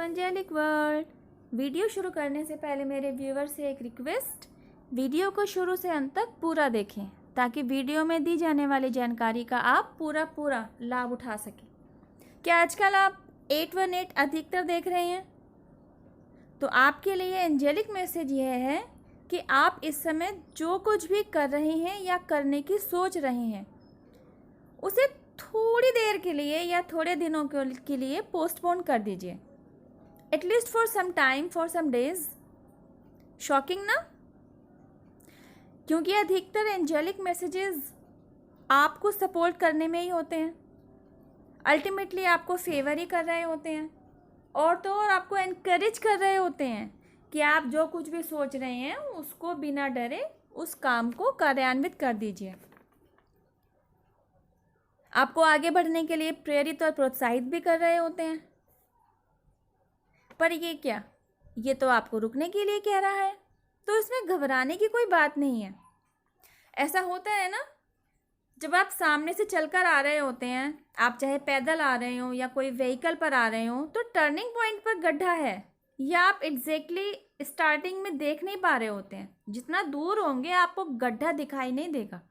Angelic world. Video शुरू करने से पहले मेरे व्यूअर से एक रिक्वेस्ट, वीडियो को शुरू से अंत तक पूरा देखें ताकि वीडियो में दी जाने वाली जानकारी का आप पूरा लाभ उठा सकें। क्या आजकल आप 818 अधिकतर देख रहे हैं? तो आपके लिए एंजेलिक मैसेज यह है कि आप इस समय जो कुछ भी कर रहे हैं या करने की सोच रहे हैं उसे थोड़ी देर के लिए या थोड़े दिनों के लिए पोस्टपोन कर दीजिए, at least for some time, for some days. Shocking ना? क्योंकि अधिकतर एंजेलिक मैसेजेस आपको सपोर्ट करने में ही होते हैं, अल्टीमेटली आपको फेवर ही कर रहे होते हैं और तो और आपको एनकरेज कर रहे होते हैं कि आप जो कुछ भी सोच रहे हैं उसको बिना डरे उस काम को कार्यान्वित कर दीजिए। आपको आगे बढ़ने के लिए प्रेरित और प्रोत्साहित भी कर रहे होते हैं। पर ये क्या, ये तो आपको रुकने के लिए कह रहा है, तो इसमें घबराने की कोई बात नहीं है। ऐसा होता है ना, जब आप सामने से चलकर आ रहे होते हैं, आप चाहे पैदल आ रहे हो या कोई व्हीकल पर आ रहे हो, तो टर्निंग पॉइंट पर गड्ढा है या आप एग्जैक्टली स्टार्टिंग में देख नहीं पा रहे होते हैं। जितना दूर होंगे आपको गड्ढा दिखाई नहीं देगा।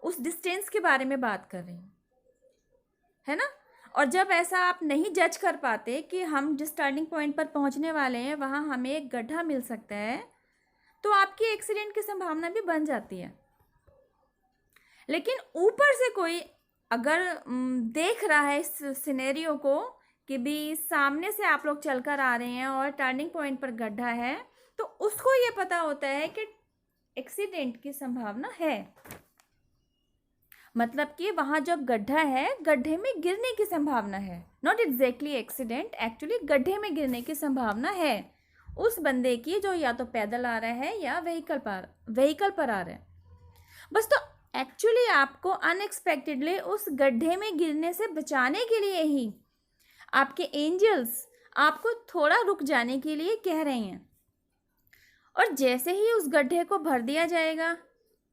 उस डिस्टेंस के बारे में बात कर रही हूँ, है ना। और जब ऐसा आप नहीं जज कर पाते कि हम जिस टर्निंग पॉइंट पर पहुँचने वाले हैं वहाँ हमें एक गड्ढा मिल सकता है, तो आपकी एक्सीडेंट की संभावना भी बन जाती है। लेकिन ऊपर से कोई अगर देख रहा है इस सिनेरियो को कि भी सामने से आप लोग चलकर आ रहे हैं और टर्निंग पॉइंट पर गड्ढा है, तो उसको ये पता होता है कि एक्सीडेंट की संभावना है। मतलब कि वहाँ जब गड्ढा है, गड्ढे में गिरने की संभावना है। नॉट एग्जैक्टली एक्सीडेंट, एक्चुअली गड्ढे में गिरने की संभावना है उस बंदे की जो या तो पैदल आ रहा है या व्हीकल पर आ रहा है। बस तो एक्चुअली आपको अनएक्सपेक्टेडली उस गड्ढे में गिरने से बचाने के लिए ही आपके एंजल्स आपको थोड़ा रुक जाने के लिए कह रहे हैं। और जैसे ही उस गड्ढे को भर दिया जाएगा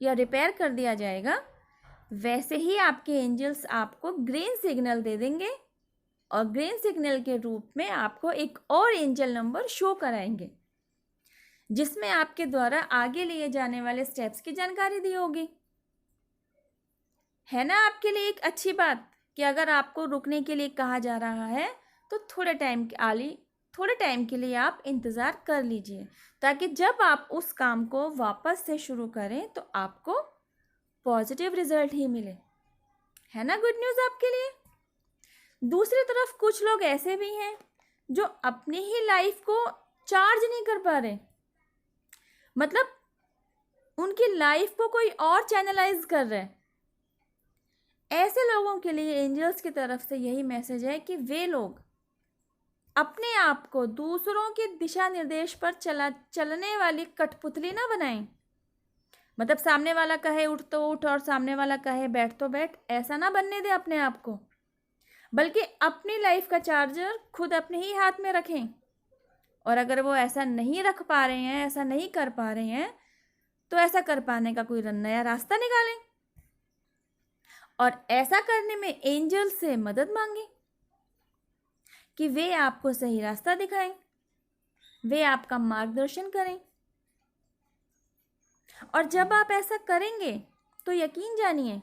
या रिपेयर कर दिया जाएगा, वैसे ही आपके एंजल्स आपको ग्रीन सिग्नल दे देंगे और ग्रीन सिग्नल के रूप में आपको एक और एंजल नंबर शो कराएंगे जिसमें आपके द्वारा आगे लिए जाने वाले स्टेप्स की जानकारी दी होगी। है ना आपके लिए एक अच्छी बात कि अगर आपको रुकने के लिए कहा जा रहा है तो थोड़े टाइम के लिए आप इंतज़ार कर लीजिए, ताकि जब आप उस काम को वापस से शुरू करें तो आपको पॉजिटिव रिजल्ट ही मिले। है ना गुड न्यूज़ आपके लिए। दूसरी तरफ कुछ लोग ऐसे भी हैं जो अपनी ही लाइफ को चार्ज नहीं कर पा रहे, मतलब उनकी लाइफ को कोई और चैनलाइज कर रहे हैं। ऐसे लोगों के लिए एंजल्स की तरफ से यही मैसेज है कि वे लोग अपने आप को दूसरों के दिशा निर्देश पर चलने वाली कठपुतली ना बनाएं। मतलब सामने वाला कहे उठ तो उठ और सामने वाला कहे बैठ तो बैठ, ऐसा ना बनने दे अपने आप को, बल्कि अपनी लाइफ का चार्जर खुद अपने ही हाथ में रखें। और अगर वो ऐसा नहीं रख पा रहे हैं, ऐसा नहीं कर पा रहे हैं, तो ऐसा कर पाने का कोई नया रास्ता निकालें और ऐसा करने में एंजल से मदद मांगें कि वे आपको सही रास्ता दिखाएं, वे आपका मार्गदर्शन करें। और जब आप ऐसा करेंगे तो यकीन जानिए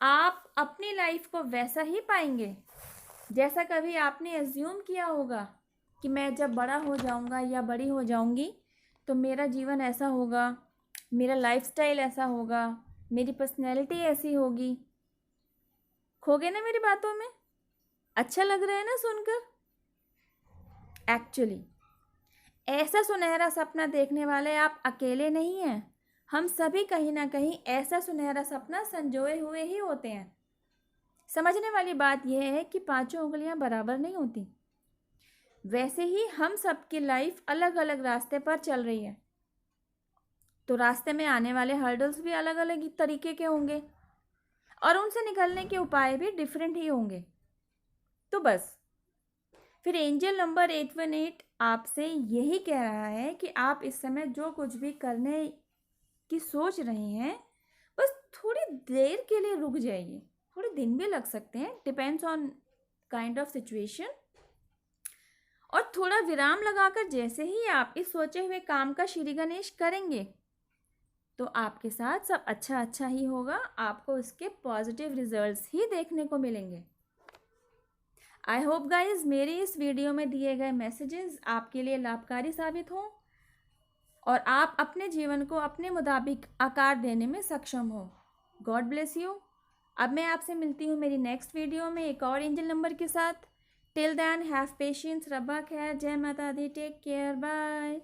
आप अपनी लाइफ को वैसा ही पाएंगे जैसा कभी आपने एज्यूम किया होगा कि मैं जब बड़ा हो जाऊंगा या बड़ी हो जाऊंगी तो मेरा जीवन ऐसा होगा, मेरा लाइफस्टाइल ऐसा होगा, मेरी पर्सनैलिटी ऐसी होगी। खोगे ना मेरी बातों में? अच्छा लग रहा है ना सुनकर? एक्चुअली ऐसा सुनहरा सपना देखने वाले आप अकेले नहीं हैं। हम सभी कहीं ना कहीं ऐसा सुनहरा सपना संजोए हुए ही होते हैं। समझने वाली बात यह है कि पांचों उंगलियां बराबर नहीं होती। वैसे ही हम सबकी लाइफ अलग अलग रास्ते पर चल रही है, तो रास्ते में आने वाले हर्डल्स भी अलग अलग तरीके के होंगे और उनसे निकलने के उपाय भी डिफरेंट ही होंगे। तो बस फिर एंजल नंबर 818 आपसे यही कह रहा है कि आप इस समय जो कुछ भी करने की सोच रहे हैं, बस थोड़ी देर के लिए रुक जाइए। थोड़े दिन भी लग सकते हैं, depends on kind of situation. और थोड़ा विराम लगाकर जैसे ही आप इस सोचे हुए काम का श्री गणेश करेंगे तो आपके साथ सब अच्छा अच्छा ही होगा, आपको उसके पॉजिटिव रिजल्ट्स ही देखने को मिलेंगे। आई होप गाइज मेरे इस वीडियो में दिए गए मैसेजेस आपके लिए लाभकारी साबित हों और आप अपने जीवन को अपने मुताबिक आकार देने में सक्षम हो। God bless you. अब मैं आपसे मिलती हूँ मेरी नेक्स्ट वीडियो में एक और एंजल नंबर के साथ। टिल देन हैव पेशेंस, रब्बा खैर, जय माता दी, टेक केयर, बाय।